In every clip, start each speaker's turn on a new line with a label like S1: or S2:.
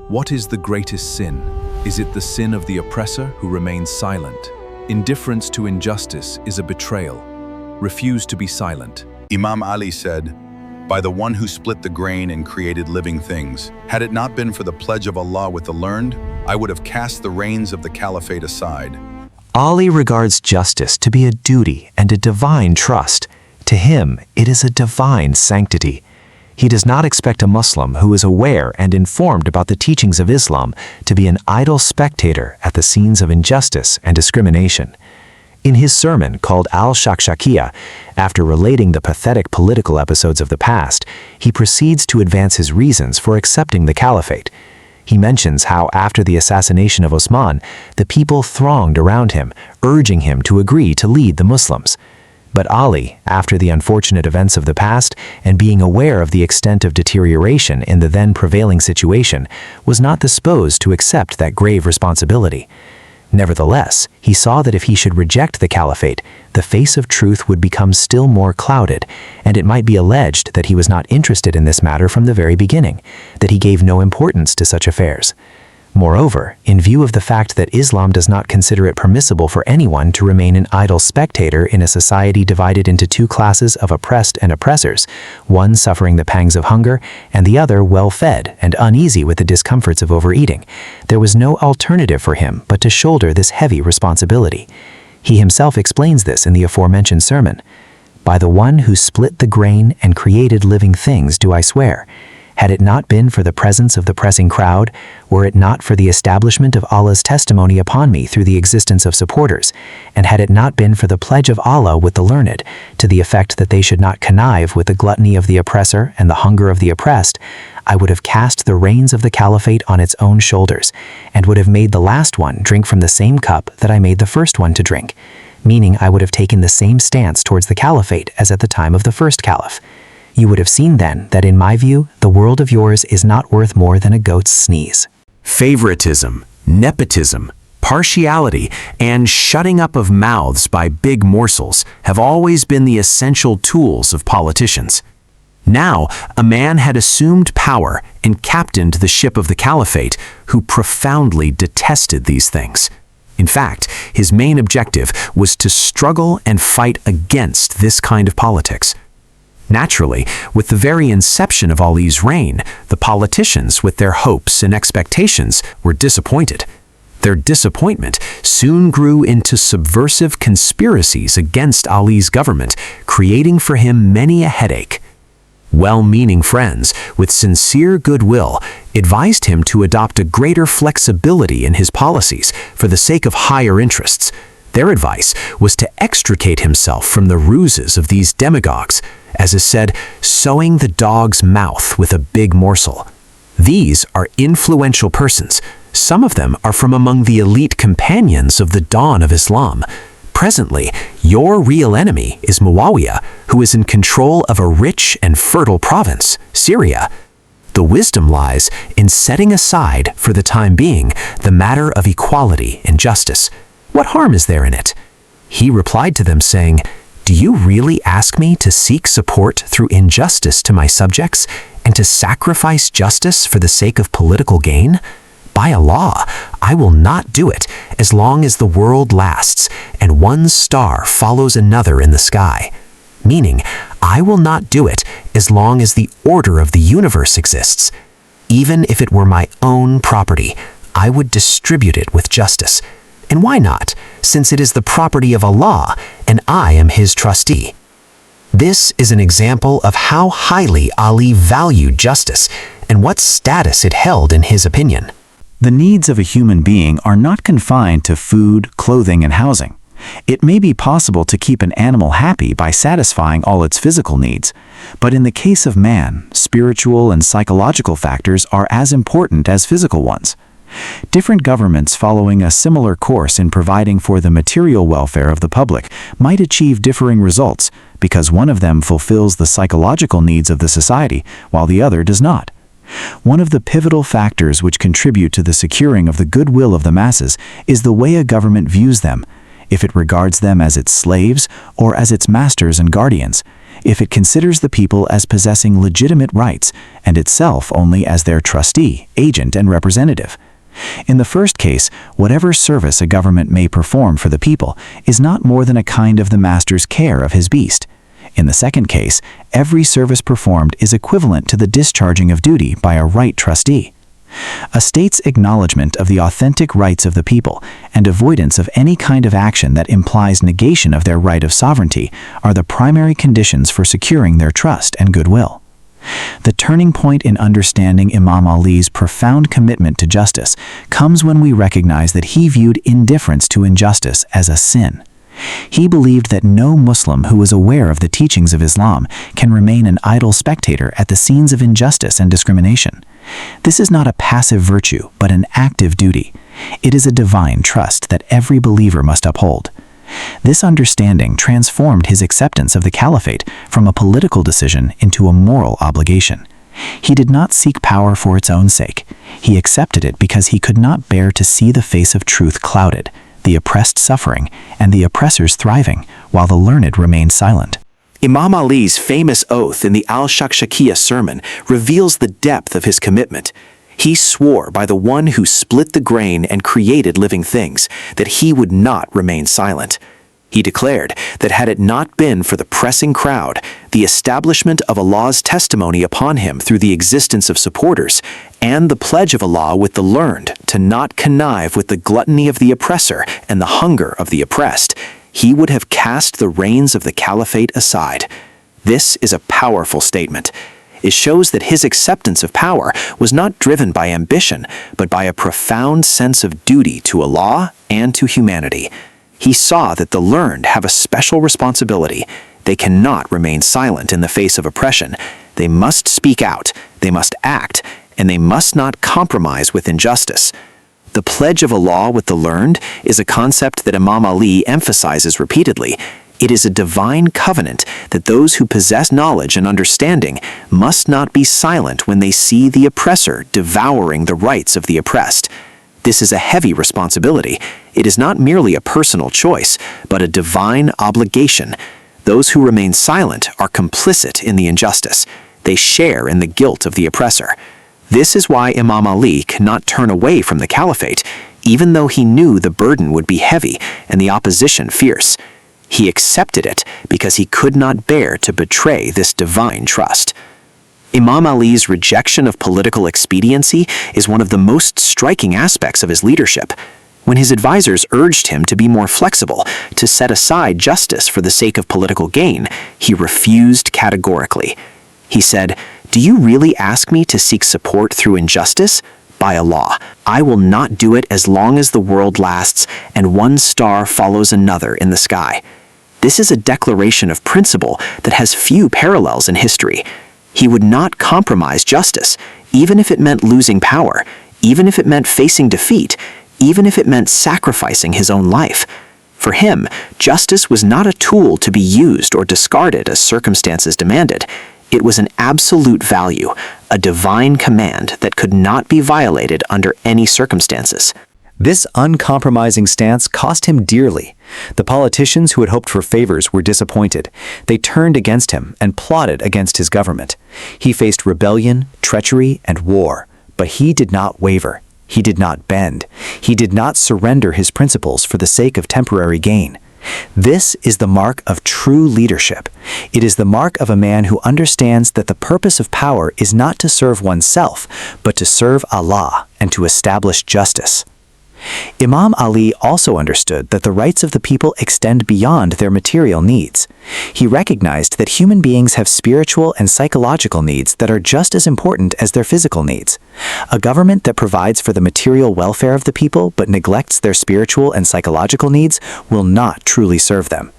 S1: What is the greatest sin? Is it the sin of the oppressor who remains silent? Indifference to injustice is a betrayal. Refuse to be silent.
S2: Imam Ali said, "By the one who split the grain and created living things, had it not been for the pledge of Allah with the learned, I would have cast the reins of the caliphate aside."
S3: Ali regards justice to be a duty and a divine trust. To him, it is a divine sanctity. He does not expect a Muslim who is aware and informed about the teachings of Islam to be an idle spectator at the scenes of injustice and discrimination. In his sermon called Al-Shakshakiyah, after relating the pathetic political episodes of the past, he proceeds to advance his reasons for accepting the caliphate. He mentions how after the assassination of Osman, the people thronged around him, urging him to agree to lead the Muslims. But Ali, after the unfortunate events of the past and being aware of the extent of deterioration in the then prevailing situation, was not disposed to accept that grave responsibility. Nevertheless, he saw that if he should reject the caliphate, the face of truth would become still more clouded, and it might be alleged that he was not interested in this matter from the very beginning, that he gave no importance to such affairs. Moreover, in view of the fact that Islam does not consider it permissible for anyone to remain an idle spectator in a society divided into two classes of oppressed and oppressors, one suffering the pangs of hunger and the other well-fed and uneasy with the discomforts of overeating, there was no alternative for him but to shoulder this heavy responsibility. He himself explains this in the aforementioned sermon. "By the one who split the grain and created living things do I swear. Had it not been for the presence of the pressing crowd, were it not for the establishment of Allah's testimony upon me through the existence of supporters, and had it not been for the pledge of Allah with the learned, to the effect that they should not connive with the gluttony of the oppressor and the hunger of the oppressed, I would have cast the reins of the caliphate on its own shoulders, and would have made the last one drink from the same cup that I made the first one to drink, meaning I would have taken the same stance towards the caliphate as at the time of the first caliph. You would have seen then that in my view, the world of yours is not worth more than a goat's sneeze."
S4: Favoritism, nepotism, partiality, and shutting up of mouths by big morsels have always been the essential tools of politicians. Now, a man had assumed power and captained the ship of the caliphate who profoundly detested these things. In fact, his main objective was to struggle and fight against this kind of politics. Naturally, with the very inception of Ali's reign, the politicians, with their hopes and expectations, were disappointed. Their disappointment soon grew into subversive conspiracies against Ali's government, creating for him many a headache. Well-meaning friends, with sincere goodwill, advised him to adopt a greater flexibility in his policies for the sake of higher interests. Their advice was to extricate himself from the ruses of these demagogues, as is said, sowing the dog's mouth with a big morsel. These are influential persons. Some of them are from among the elite companions of the dawn of Islam. Presently, your real enemy is Muawiyah, who is in control of a rich and fertile province, Syria. The wisdom lies in setting aside, for the time being, the matter of equality and justice. What harm is there in it? He replied to them saying, "Do you really ask me to seek support through injustice to my subjects and to sacrifice justice for the sake of political gain? By Allah, I will not do it as long as the world lasts and one star follows another in the sky." Meaning, I will not do it as long as the order of the universe exists. Even if it were my own property, I would distribute it with justice. And why not, since it is the property of Allah, and I am His trustee? This is an example of how highly Ali valued justice, and what status it held in his opinion.
S5: The needs of a human being are not confined to food, clothing, and housing. It may be possible to keep an animal happy by satisfying all its physical needs, but in the case of man, spiritual and psychological factors are as important as physical ones. Different governments following a similar course in providing for the material welfare of the public might achieve differing results because one of them fulfills the psychological needs of the society while the other does not. One of the pivotal factors which contribute to the securing of the goodwill of the masses is the way a government views them, if it regards them as its slaves or as its masters and guardians, if it considers the people as possessing legitimate rights and itself only as their trustee, agent, and representative. In the first case, whatever service a government may perform for the people is not more than a kind of the master's care of his beast. In the second case, every service performed is equivalent to the discharging of duty by a right trustee. A state's acknowledgement of the authentic rights of the people and avoidance of any kind of action that implies negation of their right of sovereignty are the primary conditions for securing their trust and goodwill. The turning point in understanding Imam Ali's profound commitment to justice comes when we recognize that he viewed indifference to injustice as a sin. He believed that no Muslim who was aware of the teachings of Islam can remain an idle spectator at the scenes of injustice and discrimination. This is not a passive virtue, but an active duty. It is a divine trust that every believer must uphold. This understanding transformed his acceptance of the caliphate from a political decision into a moral obligation. He did not seek power for its own sake. He accepted it because he could not bear to see the face of truth clouded, the oppressed suffering, and the oppressors thriving, while the learned remained silent.
S4: Imam Ali's famous oath in the Al-Shakshakiyah sermon reveals the depth of his commitment. He swore by the one who split the grain and created living things that he would not remain silent. He declared that had it not been for the pressing crowd, the establishment of Allah's testimony upon him through the existence of supporters, and the pledge of Allah with the learned to not connive with the gluttony of the oppressor and the hunger of the oppressed, he would have cast the reins of the caliphate aside. This is a powerful statement. It shows that his acceptance of power was not driven by ambition, but by a profound sense of duty to Allah and to humanity. He saw that the learned have a special responsibility. They cannot remain silent in the face of oppression. They must speak out, they must act, and they must not compromise with injustice. The pledge of Allah with the learned is a concept that Imam Ali emphasizes repeatedly. It is a divine covenant that those who possess knowledge and understanding must not be silent when they see the oppressor devouring the rights of the oppressed. This is a heavy responsibility. It is not merely a personal choice, but a divine obligation. Those who remain silent are complicit in the injustice. They share in the guilt of the oppressor. This is why Imam Ali cannot turn away from the caliphate, even though he knew the burden would be heavy and the opposition fierce. He accepted it because he could not bear to betray this divine trust. Imam Ali's rejection of political expediency is one of the most striking aspects of his leadership. When his advisors urged him to be more flexible, to set aside justice for the sake of political gain, he refused categorically. He said, "Do you really ask me to seek support through injustice? By Allah, I will not do it as long as the world lasts and one star follows another in the sky." This is a declaration of principle that has few parallels in history. He would not compromise justice, even if it meant losing power, even if it meant facing defeat, even if it meant sacrificing his own life. For him, justice was not a tool to be used or discarded as circumstances demanded. It was an absolute value, a divine command that could not be violated under any circumstances.
S3: This uncompromising stance cost him dearly. The politicians who had hoped for favors were disappointed. They turned against him and plotted against his government. He faced rebellion, treachery, and war, but he did not waver. He did not bend. He did not surrender his principles for the sake of temporary gain. This is the mark of true leadership. It is the mark of a man who understands that the purpose of power is not to serve oneself, but to serve Allah and to establish justice. Imam Ali also understood that the rights of the people extend beyond their material needs. He recognized that human beings have spiritual and psychological needs that are just as important as their physical needs. A government that provides for the material welfare of the people but neglects their spiritual and psychological needs will not truly serve them.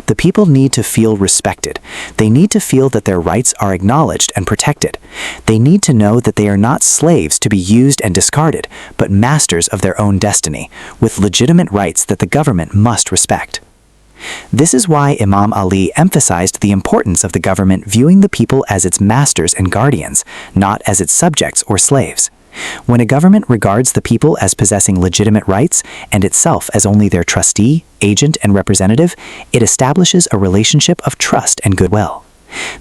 S3: The people need to feel respected. They need to feel that their rights are acknowledged and protected. They need to know that they are not slaves to be used and discarded, but masters of their own destiny, with legitimate rights that the government must respect. This is why Imam Ali emphasized the importance of the government viewing the people as its masters and guardians, not as its subjects or slaves. When a government regards the people as possessing legitimate rights and itself as only their trustee, agent, and representative, it establishes a relationship of trust and goodwill.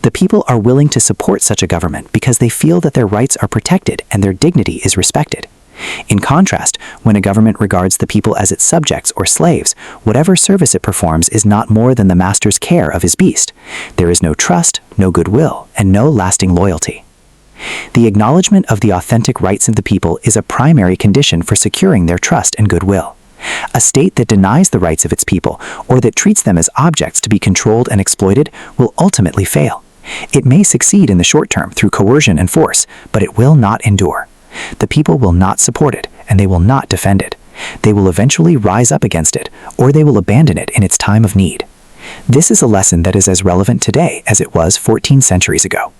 S5: The people are willing to support such a government because they feel that their rights are protected and their dignity is respected. In contrast, when a government regards the people as its subjects or slaves, whatever service it performs is not more than the master's care of his beast. There is no trust, no goodwill, and no lasting loyalty. The acknowledgement of the authentic rights of the people is a primary condition for securing their trust and goodwill. A state that denies the rights of its people, or that treats them as objects to be controlled and exploited, will ultimately fail. It may succeed in the short term through coercion and force, but it will not endure. The people will not support it, and they will not defend it. They will eventually rise up against it, or they will abandon it in its time of need. This is a lesson that is as relevant today as it was 14 centuries ago.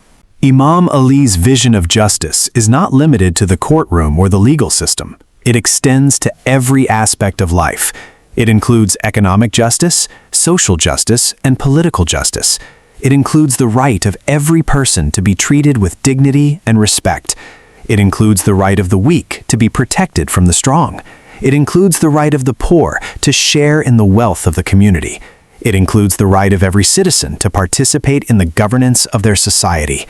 S1: Imam Ali's vision of justice is not limited to the courtroom or the legal system. It extends to every aspect of life. It includes economic justice, social justice, and political justice. It includes the right of every person to be treated with dignity and respect. It includes the right of the weak to be protected from the strong. It includes the right of the poor to share in the wealth of the community. It includes the right of every citizen to participate in the governance of their society.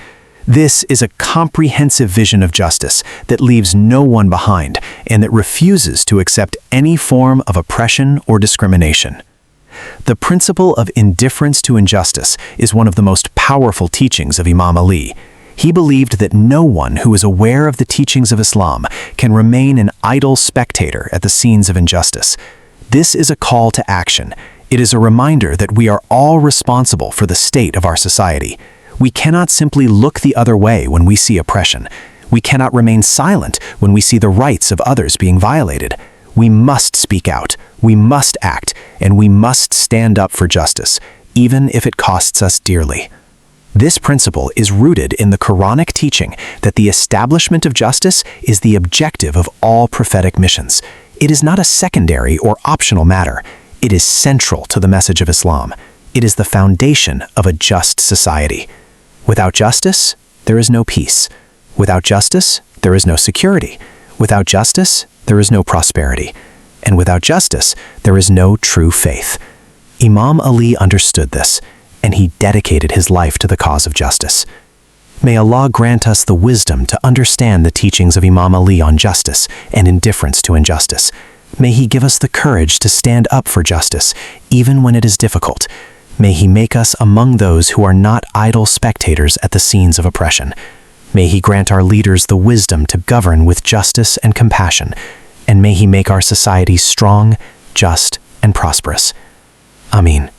S1: This is a comprehensive vision of justice that leaves no one behind and that refuses to accept any form of oppression or discrimination. The principle of indifference to injustice is one of the most powerful teachings of Imam Ali. He believed that no one who is aware of the teachings of Islam can remain an idle spectator at the scenes of injustice. This is a call to action. It is a reminder that we are all responsible for the state of our society. We cannot simply look the other way when we see oppression. We cannot remain silent when we see the rights of others being violated. We must speak out, we must act, and we must stand up for justice, even if it costs us dearly. This principle is rooted in the Quranic teaching that the establishment of justice is the objective of all prophetic missions. It is not a secondary or optional matter. It is central to the message of Islam. It is the foundation of a just society. Without justice, there is no peace. Without justice, there is no security. Without justice, there is no prosperity. And without justice, there is no true faith. Imam Ali understood this, and he dedicated his life to the cause of justice. May Allah grant us the wisdom to understand the teachings of Imam Ali on justice and indifference to injustice. May He give us the courage to stand up for justice, even when it is difficult. May He make us among those who are not idle spectators at the scenes of oppression. May He grant our leaders the wisdom to govern with justice and compassion, and may He make our society strong, just, and prosperous. Amin.